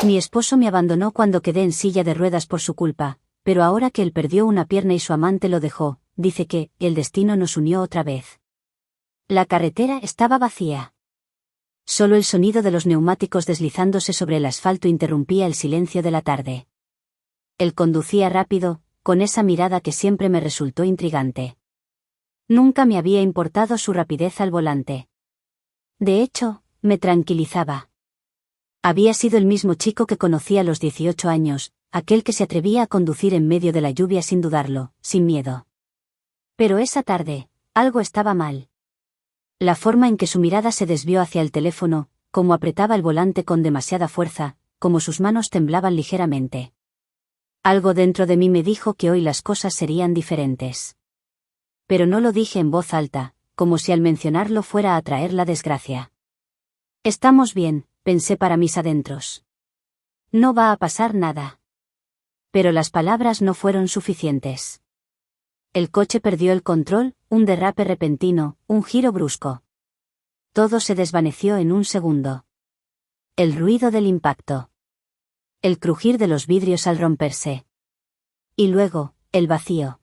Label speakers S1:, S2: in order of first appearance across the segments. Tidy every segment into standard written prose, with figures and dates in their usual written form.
S1: Mi esposo me abandonó cuando quedé en silla de ruedas por su culpa, pero ahora que él perdió una pierna y su amante lo dejó, dice que el destino nos unió otra vez. La carretera estaba vacía. Solo el sonido de los neumáticos deslizándose sobre el asfalto interrumpía el silencio de la tarde. Él conducía rápido, con esa mirada que siempre me resultó intrigante. Nunca me había importado su rapidez al volante. De hecho, me tranquilizaba. Había sido el mismo chico que conocí a los 18 años, aquel que se atrevía a conducir en medio de la lluvia sin dudarlo, sin miedo. Pero esa tarde, algo estaba mal. La forma en que su mirada se desvió hacia el teléfono, como apretaba el volante con demasiada fuerza, como sus manos temblaban ligeramente. Algo dentro de mí me dijo que hoy las cosas serían diferentes. Pero no lo dije en voz alta, como si al mencionarlo fuera a traer la desgracia. Estamos bien, pensé para mis adentros. No va a pasar nada. Pero las palabras no fueron suficientes. El coche perdió el control, un derrape repentino, un giro brusco. Todo se desvaneció en un segundo. El ruido del impacto. El crujir de los vidrios al romperse. Y luego, el vacío.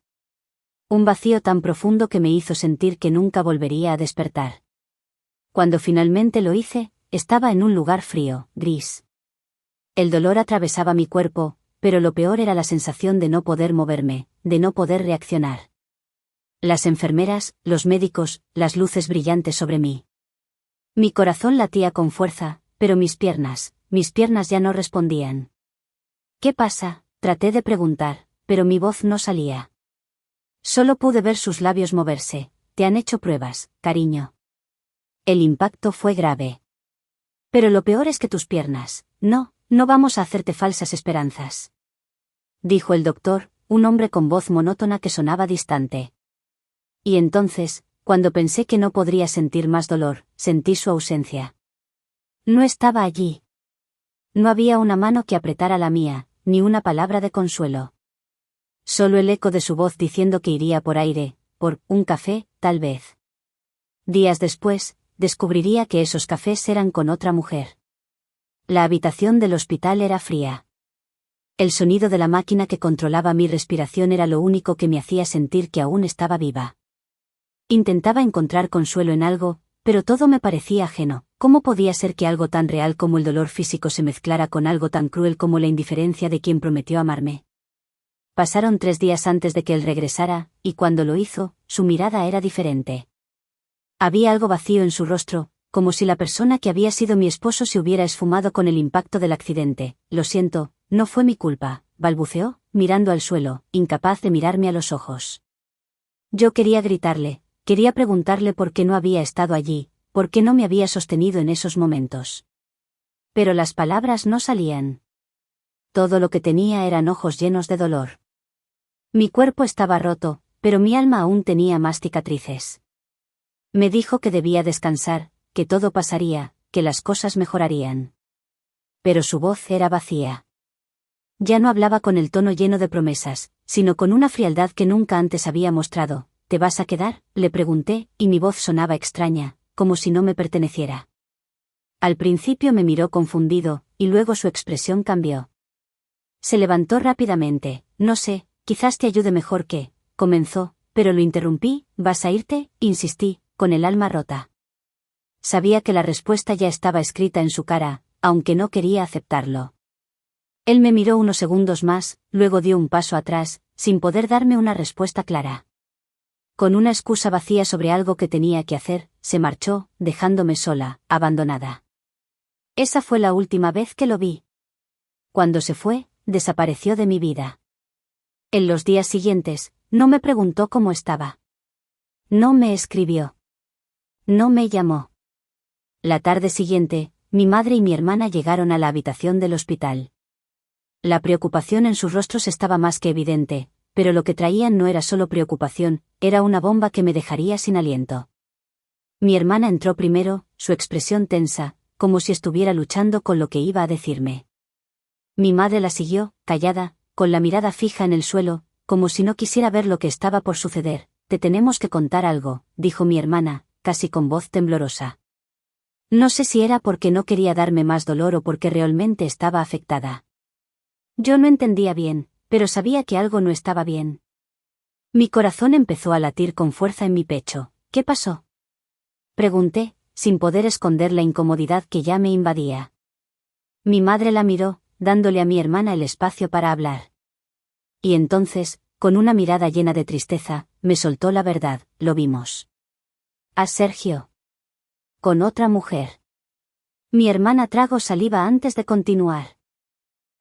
S1: Un vacío tan profundo que me hizo sentir que nunca volvería a despertar. Cuando finalmente lo hice, estaba en un lugar frío, gris. El dolor atravesaba mi cuerpo, pero lo peor era la sensación de no poder moverme, de no poder reaccionar. Las enfermeras, los médicos, las luces brillantes sobre mí. Mi corazón latía con fuerza, pero mis piernas ya no respondían. ¿Qué pasa?, traté de preguntar, pero mi voz no salía. Solo pude ver sus labios moverse. Te han hecho pruebas, cariño. El impacto fue grave. Pero lo peor es que tus piernas, no vamos a hacerte falsas esperanzas. Dijo el doctor, un hombre con voz monótona que sonaba distante. Y entonces, cuando pensé que no podría sentir más dolor, sentí su ausencia. No estaba allí. No había una mano que apretara la mía, ni una palabra de consuelo. Solo el eco de su voz diciendo que iría por aire, por un café, tal vez. Días después, descubriría que esos cafés eran con otra mujer. La habitación del hospital era fría. El sonido de la máquina que controlaba mi respiración era lo único que me hacía sentir que aún estaba viva. Intentaba encontrar consuelo en algo, pero todo me parecía ajeno. ¿Cómo podía ser que algo tan real como el dolor físico se mezclara con algo tan cruel como la indiferencia de quien prometió amarme? Pasaron 3 días antes de que él regresara, y cuando lo hizo, su mirada era diferente. Había algo vacío en su rostro, como si la persona que había sido mi esposo se hubiera esfumado con el impacto del accidente. Lo siento, no fue mi culpa, balbuceó, mirando al suelo, incapaz de mirarme a los ojos. Yo quería gritarle, quería preguntarle por qué no había estado allí, por qué no me había sostenido en esos momentos. Pero las palabras no salían. Todo lo que tenía eran ojos llenos de dolor. Mi cuerpo estaba roto, pero mi alma aún tenía más cicatrices. Me dijo que debía descansar, que todo pasaría, que las cosas mejorarían. Pero su voz era vacía. Ya no hablaba con el tono lleno de promesas, sino con una frialdad que nunca antes había mostrado. ¿Te vas a quedar?, le pregunté, y mi voz sonaba extraña, como si no me perteneciera. Al principio me miró confundido, y luego su expresión cambió. Se levantó rápidamente. No sé, quizás te ayude mejor que, comenzó, pero lo interrumpí. ¿Vas a irte?, insistí, con el alma rota. Sabía que la respuesta ya estaba escrita en su cara, aunque no quería aceptarlo. Él me miró unos segundos más, luego dio un paso atrás, sin poder darme una respuesta clara. Con una excusa vacía sobre algo que tenía que hacer, se marchó, dejándome sola, abandonada. Esa fue la última vez que lo vi. Cuando se fue, desapareció de mi vida. En los días siguientes, no me preguntó cómo estaba. No me escribió. No me llamó. La tarde siguiente, mi madre y mi hermana llegaron a la habitación del hospital. La preocupación en sus rostros estaba más que evidente, pero lo que traían no era solo preocupación, era una bomba que me dejaría sin aliento. Mi hermana entró primero, su expresión tensa, como si estuviera luchando con lo que iba a decirme. Mi madre la siguió, callada, con la mirada fija en el suelo, como si no quisiera ver lo que estaba por suceder. Te tenemos que contar algo, dijo mi hermana, casi con voz temblorosa. No sé si era porque no quería darme más dolor o porque realmente estaba afectada. Yo no entendía bien, pero sabía que algo no estaba bien. Mi corazón empezó a latir con fuerza en mi pecho. ¿Qué pasó?, pregunté, sin poder esconder la incomodidad que ya me invadía. Mi madre la miró, dándole a mi hermana el espacio para hablar. Y entonces, con una mirada llena de tristeza, me soltó la verdad: lo vimos. A Sergio. Con otra mujer. Mi hermana tragó saliva antes de continuar.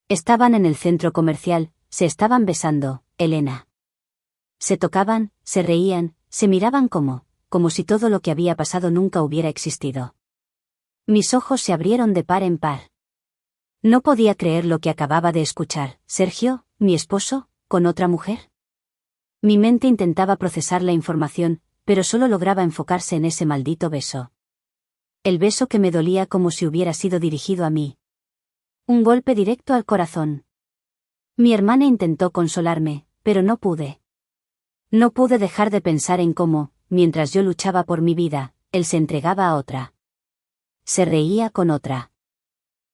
S1: Estaban en el centro comercial, se estaban besando, Elena. Se tocaban, se reían, se miraban como si todo lo que había pasado nunca hubiera existido. Mis ojos se abrieron de par en par. No podía creer lo que acababa de escuchar. ¿Sergio, mi esposo, con otra mujer? Mi mente intentaba procesar la información, pero solo lograba enfocarse en ese maldito beso. El beso que me dolía como si hubiera sido dirigido a mí. Un golpe directo al corazón. Mi hermana intentó consolarme, pero no pude. No pude dejar de pensar en cómo, mientras yo luchaba por mi vida, él se entregaba a otra. Se reía con otra.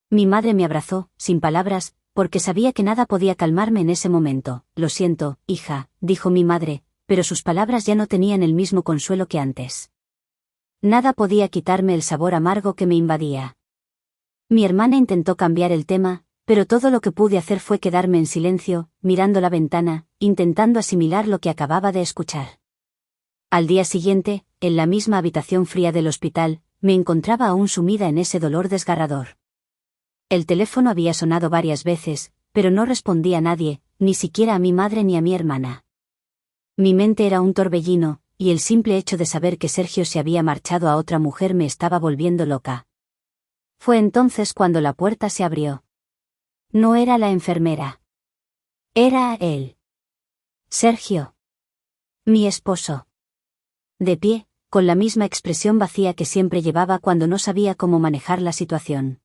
S1: Mi madre me abrazó, sin palabras, porque sabía que nada podía calmarme en ese momento. Lo siento, hija, dijo mi madre, pero sus palabras ya no tenían el mismo consuelo que antes. Nada podía quitarme el sabor amargo que me invadía. Mi hermana intentó cambiar el tema, pero todo lo que pude hacer fue quedarme en silencio, mirando la ventana, intentando asimilar lo que acababa de escuchar. Al día siguiente, en la misma habitación fría del hospital, me encontraba aún sumida en ese dolor desgarrador. El teléfono había sonado varias veces, pero no respondía a nadie, ni siquiera a mi madre ni a mi hermana. Mi mente era un torbellino, y el simple hecho de saber que Sergio se había marchado a otra mujer me estaba volviendo loca. Fue entonces cuando la puerta se abrió. No era la enfermera. Era él. Sergio. Mi esposo. De pie, con la misma expresión vacía que siempre llevaba cuando no sabía cómo manejar la situación.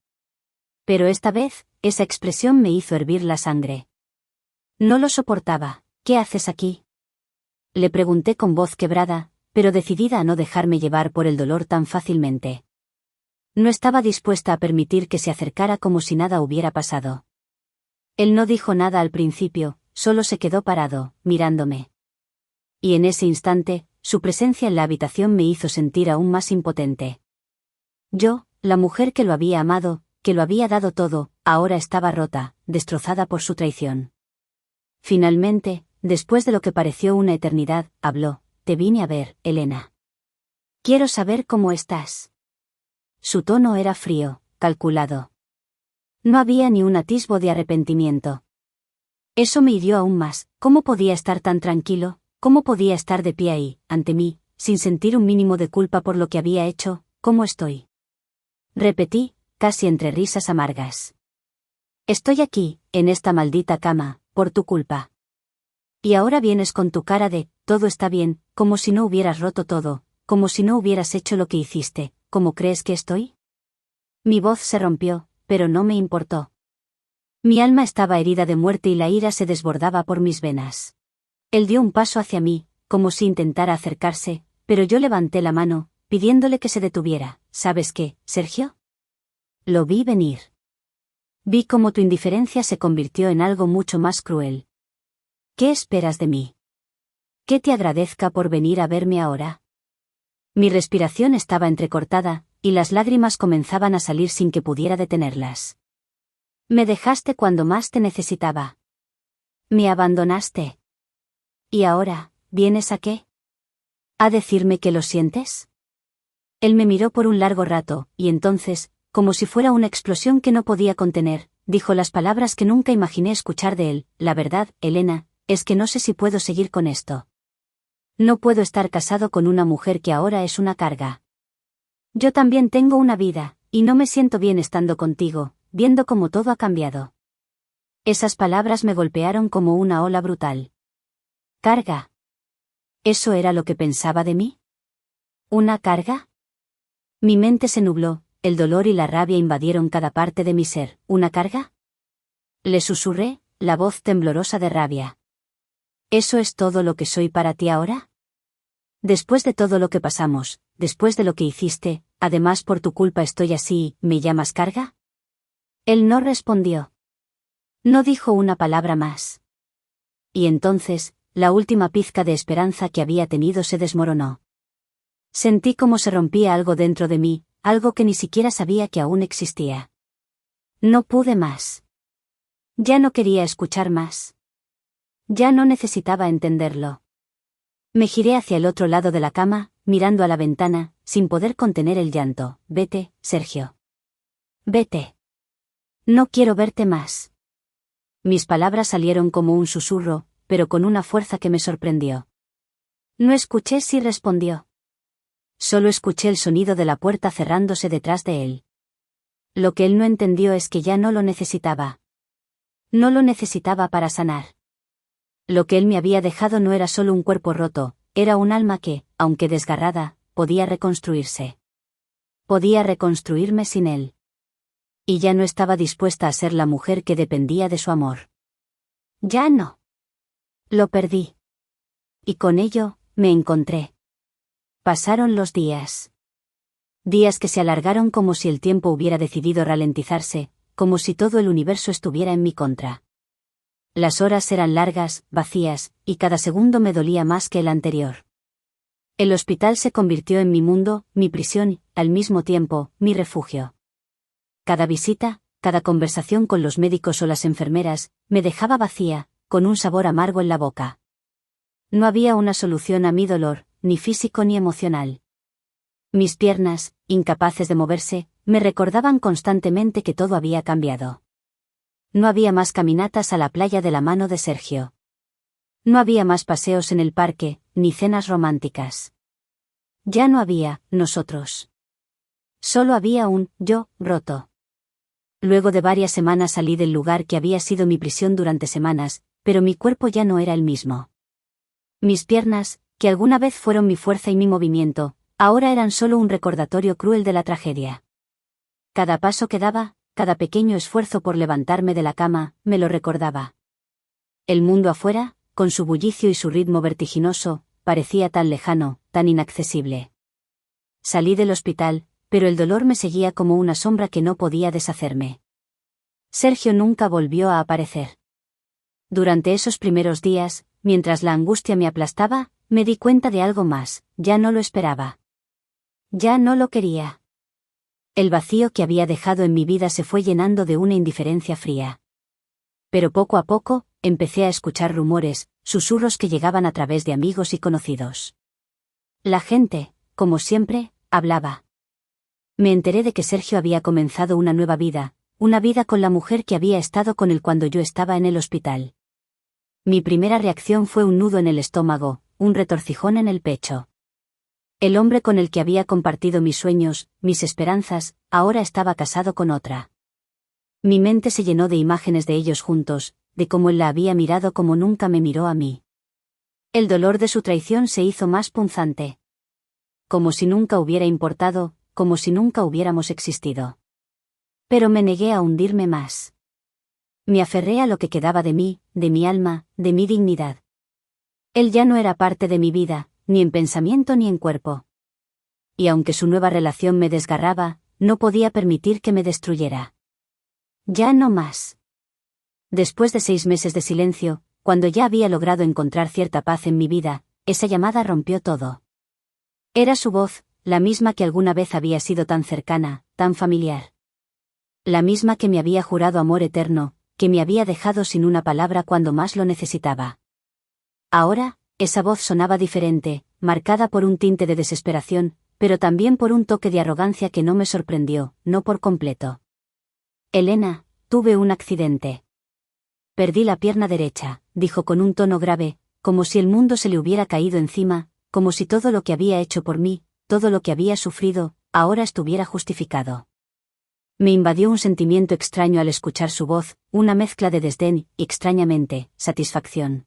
S1: Pero esta vez, esa expresión me hizo hervir la sangre. No lo soportaba. ¿Qué haces aquí?, le pregunté con voz quebrada, pero decidida a no dejarme llevar por el dolor tan fácilmente. No estaba dispuesta a permitir que se acercara como si nada hubiera pasado. Él no dijo nada al principio, solo se quedó parado, mirándome. Y en ese instante, su presencia en la habitación me hizo sentir aún más impotente. Yo, la mujer que lo había amado, que lo había dado todo, ahora estaba rota, destrozada por su traición. Finalmente, después de lo que pareció una eternidad, habló: te vine a ver, Elena. Quiero saber cómo estás. Su tono era frío, calculado. No había ni un atisbo de arrepentimiento. Eso me hirió aún más. ¿Cómo podía estar tan tranquilo? ¿Cómo podía estar de pie ahí, ante mí, sin sentir un mínimo de culpa por lo que había hecho? ¿Cómo estoy?, repetí, casi entre risas amargas. Estoy aquí, en esta maldita cama, por tu culpa. Y ahora vienes con tu cara de, todo está bien, como si no hubieras roto todo, como si no hubieras hecho lo que hiciste. ¿Cómo crees que estoy? Mi voz se rompió, pero no me importó. Mi alma estaba herida de muerte y la ira se desbordaba por mis venas. Él dio un paso hacia mí, como si intentara acercarse, pero yo levanté la mano, pidiéndole que se detuviera. ¿Sabes qué, Sergio? Lo vi venir. Vi cómo tu indiferencia se convirtió en algo mucho más cruel. ¿Qué esperas de mí? ¿Que te agradezca por venir a verme ahora? Mi respiración estaba entrecortada, y las lágrimas comenzaban a salir sin que pudiera detenerlas. Me dejaste cuando más te necesitaba. Me abandonaste. ¿Y ahora, vienes a qué? ¿A decirme que lo sientes? Él me miró por un largo rato, y entonces, como si fuera una explosión que no podía contener, dijo las palabras que nunca imaginé escuchar de él: la verdad, Elena, es que no sé si puedo seguir con esto. No puedo estar casado con una mujer que ahora es una carga. Yo también tengo una vida, y no me siento bien estando contigo, viendo cómo todo ha cambiado. Esas palabras me golpearon como una ola brutal. ¿Carga? ¿Eso era lo que pensaba de mí? ¿Una carga? Mi mente se nubló, el dolor y la rabia invadieron cada parte de mi ser. ¿Una carga?, le susurré, la voz temblorosa de rabia. ¿Eso es todo lo que soy para ti ahora? Después de todo lo que pasamos, después de lo que hiciste, además por tu culpa estoy así, ¿me llamas carga? Él no respondió. No dijo una palabra más. Y entonces, la última pizca de esperanza que había tenido se desmoronó. Sentí como se rompía algo dentro de mí, algo que ni siquiera sabía que aún existía. No pude más. Ya no quería escuchar más. Ya no necesitaba entenderlo. Me giré hacia el otro lado de la cama, mirando a la ventana, sin poder contener el llanto. Vete, Sergio. Vete. No quiero verte más. Mis palabras salieron como un susurro, pero con una fuerza que me sorprendió. No escuché si respondió. Solo escuché el sonido de la puerta cerrándose detrás de él. Lo que él no entendió es que ya no lo necesitaba. No lo necesitaba para sanar. Lo que él me había dejado no era solo un cuerpo roto, era un alma que, aunque desgarrada, podía reconstruirse. Podía reconstruirme sin él. Y ya no estaba dispuesta a ser la mujer que dependía de su amor. Ya no. Lo perdí. Y con ello, me encontré. Pasaron los días. Días que se alargaron como si el tiempo hubiera decidido ralentizarse, como si todo el universo estuviera en mi contra. Las horas eran largas, vacías, y cada segundo me dolía más que el anterior. El hospital se convirtió en mi mundo, mi prisión, al mismo tiempo, mi refugio. Cada visita, cada conversación con los médicos o las enfermeras, me dejaba vacía, con un sabor amargo en la boca. No había una solución a mi dolor, ni físico ni emocional. Mis piernas, incapaces de moverse, me recordaban constantemente que todo había cambiado. No había más caminatas a la playa de la mano de Sergio. No había más paseos en el parque, ni cenas románticas. Ya no había nosotros. Solo había un yo roto. Luego de varias semanas salí del lugar que había sido mi prisión durante semanas, pero mi cuerpo ya no era el mismo. Mis piernas, que alguna vez fueron mi fuerza y mi movimiento, ahora eran solo un recordatorio cruel de la tragedia. Cada paso que daba, cada pequeño esfuerzo por levantarme de la cama, me lo recordaba. El mundo afuera, con su bullicio y su ritmo vertiginoso, parecía tan lejano, tan inaccesible. Salí del hospital, pero el dolor me seguía como una sombra que no podía deshacerme. Sergio nunca volvió a aparecer. Durante esos primeros días, mientras la angustia me aplastaba, me di cuenta de algo más, ya no lo esperaba. Ya no lo quería. El vacío que había dejado en mi vida se fue llenando de una indiferencia fría. Pero poco a poco, empecé a escuchar rumores, susurros que llegaban a través de amigos y conocidos. La gente, como siempre, hablaba. Me enteré de que Sergio había comenzado una nueva vida, una vida con la mujer que había estado con él cuando yo estaba en el hospital. Mi primera reacción fue un nudo en el estómago, un retorcijón en el pecho. El hombre con el que había compartido mis sueños, mis esperanzas, ahora estaba casado con otra. Mi mente se llenó de imágenes de ellos juntos, de cómo él la había mirado como nunca me miró a mí. El dolor de su traición se hizo más punzante. Como si nunca hubiera importado, como si nunca hubiéramos existido. Pero me negué a hundirme más. Me aferré a lo que quedaba de mí, de mi alma, de mi dignidad. Él ya no era parte de mi vida, ni en pensamiento ni en cuerpo. Y aunque su nueva relación me desgarraba, no podía permitir que me destruyera. Ya no más. Después de 6 meses de silencio, cuando ya había logrado encontrar cierta paz en mi vida, esa llamada rompió todo. Era su voz, la misma que alguna vez había sido tan cercana, tan familiar. La misma que me había jurado amor eterno, que me había dejado sin una palabra cuando más lo necesitaba. Ahora, esa voz sonaba diferente, marcada por un tinte de desesperación, pero también por un toque de arrogancia que no me sorprendió, no por completo. Elena, tuve un accidente. Perdí la pierna derecha, dijo con un tono grave, como si el mundo se le hubiera caído encima, como si todo lo que había hecho por mí, todo lo que había sufrido, ahora estuviera justificado. Me invadió un sentimiento extraño al escuchar su voz, una mezcla de desdén y, extrañamente, satisfacción.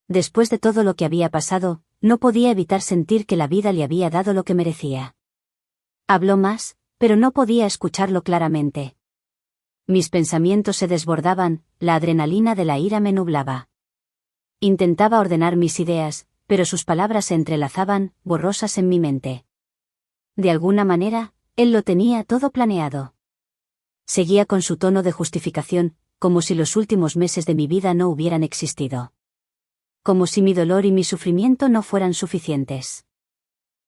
S1: Después de todo lo que había pasado, no podía evitar sentir que la vida le había dado lo que merecía. Habló más, pero no podía escucharlo claramente. Mis pensamientos se desbordaban, la adrenalina de la ira me nublaba. Intentaba ordenar mis ideas, pero sus palabras se entrelazaban, borrosas en mi mente. De alguna manera, él lo tenía todo planeado. Seguía con su tono de justificación, como si los últimos meses de mi vida no hubieran existido. Como si mi dolor y mi sufrimiento no fueran suficientes.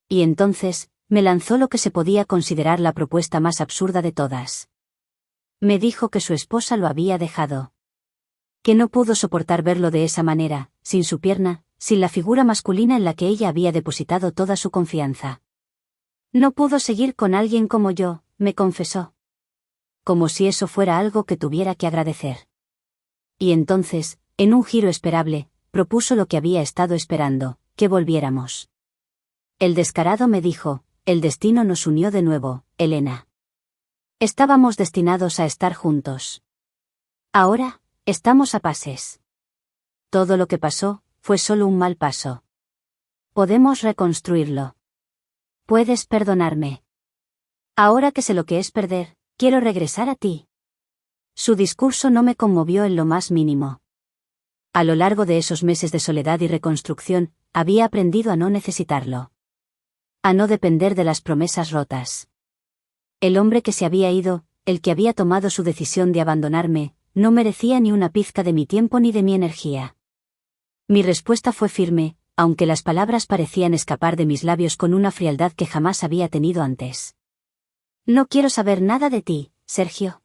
S1: Y entonces, me lanzó lo que se podía considerar la propuesta más absurda de todas. Me dijo que su esposa lo había dejado. Que no pudo soportar verlo de esa manera, sin su pierna, sin la figura masculina en la que ella había depositado toda su confianza. No pudo seguir con alguien como yo, me confesó. Como si eso fuera algo que tuviera que agradecer. Y entonces, en un giro esperable, propuso lo que había estado esperando, que volviéramos. El descarado me dijo, el destino nos unió de nuevo, Elena. Estábamos destinados a estar juntos. Ahora, estamos a pases. Todo lo que pasó, fue solo un mal paso. Podemos reconstruirlo. Puedes perdonarme. Ahora que sé lo que es perder, quiero regresar a ti. Su discurso no me conmovió en lo más mínimo. A lo largo de esos meses de soledad y reconstrucción, había aprendido a no necesitarlo. A no depender de las promesas rotas. El hombre que se había ido, el que había tomado su decisión de abandonarme, no merecía ni una pizca de mi tiempo ni de mi energía. Mi respuesta fue firme, aunque las palabras parecían escapar de mis labios con una frialdad que jamás había tenido antes. No quiero saber nada de ti, Sergio.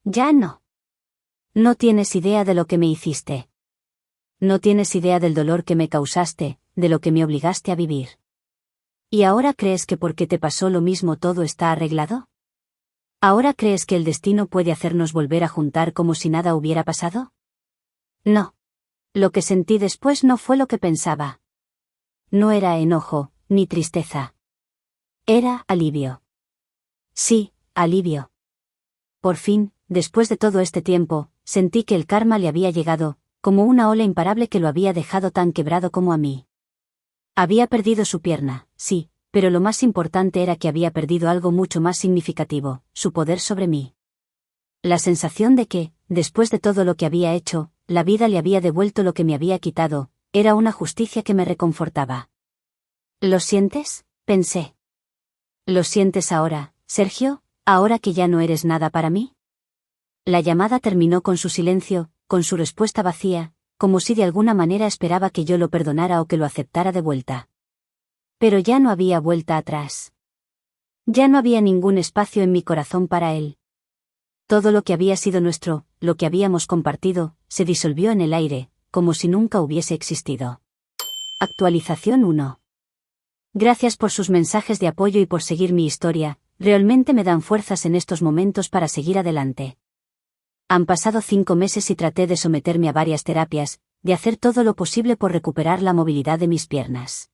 S1: Ya no. No tienes idea de lo que me hiciste. No tienes idea del dolor que me causaste, de lo que me obligaste a vivir. ¿Y ahora crees que porque te pasó lo mismo todo está arreglado? ¿Ahora crees que el destino puede hacernos volver a juntar como si nada hubiera pasado? No. Lo que sentí después no fue lo que pensaba. No era enojo, ni tristeza. Era alivio. Sí, alivio. Por fin, después de todo este tiempo, sentí que el karma le había llegado, como una ola imparable que lo había dejado tan quebrado como a mí. Había perdido su pierna, sí, pero lo más importante era que había perdido algo mucho más significativo, su poder sobre mí. La sensación de que, después de todo lo que había hecho, la vida le había devuelto lo que me había quitado, era una justicia que me reconfortaba. ¿Lo sientes?, pensé. ¿Lo sientes ahora, Sergio, ahora que ya no eres nada para mí? La llamada terminó con su silencio, con su respuesta vacía, como si de alguna manera esperaba que yo lo perdonara o que lo aceptara de vuelta. Pero ya no había vuelta atrás. Ya no había ningún espacio en mi corazón para él. Todo lo que había sido nuestro, lo que habíamos compartido, se disolvió en el aire, como si nunca hubiese existido. Actualización 1. Gracias por sus mensajes de apoyo y por seguir mi historia, realmente me dan fuerzas en estos momentos para seguir adelante. Han pasado 5 meses y traté de someterme a varias terapias, de hacer todo lo posible por recuperar la movilidad de mis piernas.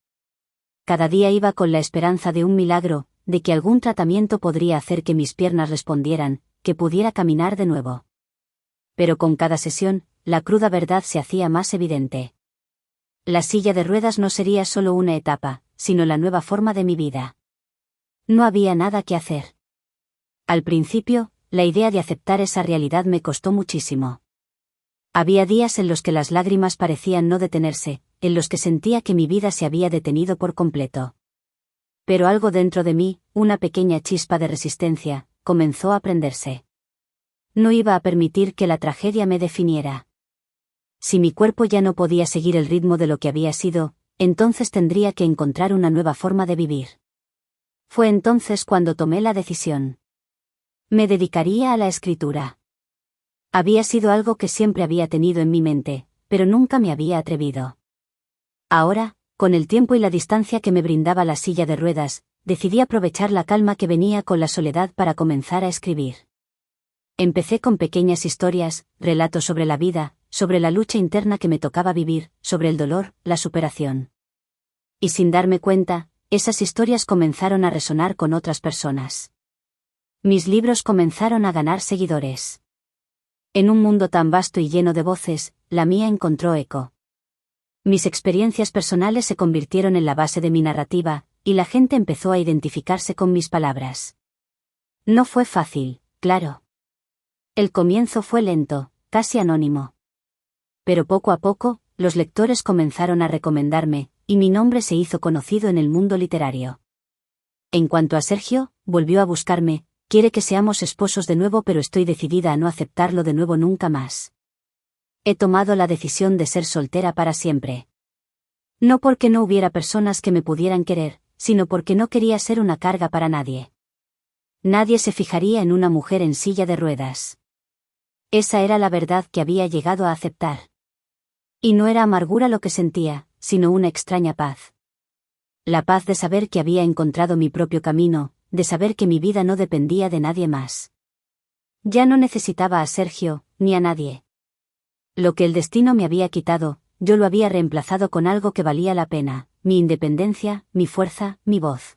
S1: Cada día iba con la esperanza de un milagro, de que algún tratamiento podría hacer que mis piernas respondieran, que pudiera caminar de nuevo. Pero con cada sesión, la cruda verdad se hacía más evidente. La silla de ruedas no sería solo una etapa, sino la nueva forma de mi vida. No había nada que hacer. Al principio, la idea de aceptar esa realidad me costó muchísimo. Había días en los que las lágrimas parecían no detenerse, en los que sentía que mi vida se había detenido por completo. Pero algo dentro de mí, una pequeña chispa de resistencia, comenzó a prenderse. No iba a permitir que la tragedia me definiera. Si mi cuerpo ya no podía seguir el ritmo de lo que había sido, entonces tendría que encontrar una nueva forma de vivir. Fue entonces cuando tomé la decisión. Me dedicaría a la escritura. Había sido algo que siempre había tenido en mi mente, pero nunca me había atrevido. Ahora, con el tiempo y la distancia que me brindaba la silla de ruedas, decidí aprovechar la calma que venía con la soledad para comenzar a escribir. Empecé con pequeñas historias, relatos sobre la vida, sobre la lucha interna que me tocaba vivir, sobre el dolor, la superación. Y sin darme cuenta, esas historias comenzaron a resonar con otras personas. Mis libros comenzaron a ganar seguidores. En un mundo tan vasto y lleno de voces, la mía encontró eco. Mis experiencias personales se convirtieron en la base de mi narrativa, y la gente empezó a identificarse con mis palabras. No fue fácil, claro. El comienzo fue lento, casi anónimo. Pero poco a poco, los lectores comenzaron a recomendarme, y mi nombre se hizo conocido en el mundo literario. En cuanto a Sergio, volvió a buscarme, quiere que seamos esposos de nuevo, pero estoy decidida a no aceptarlo de nuevo nunca más. He tomado la decisión de ser soltera para siempre. No porque no hubiera personas que me pudieran querer, sino porque no quería ser una carga para nadie. Nadie se fijaría en una mujer en silla de ruedas. Esa era la verdad que había llegado a aceptar. Y no era amargura lo que sentía, sino una extraña paz. La paz de saber que había encontrado mi propio camino, de saber que mi vida no dependía de nadie más. Ya no necesitaba a Sergio, ni a nadie. Lo que el destino me había quitado, yo lo había reemplazado con algo que valía la pena, mi independencia, mi fuerza, mi voz.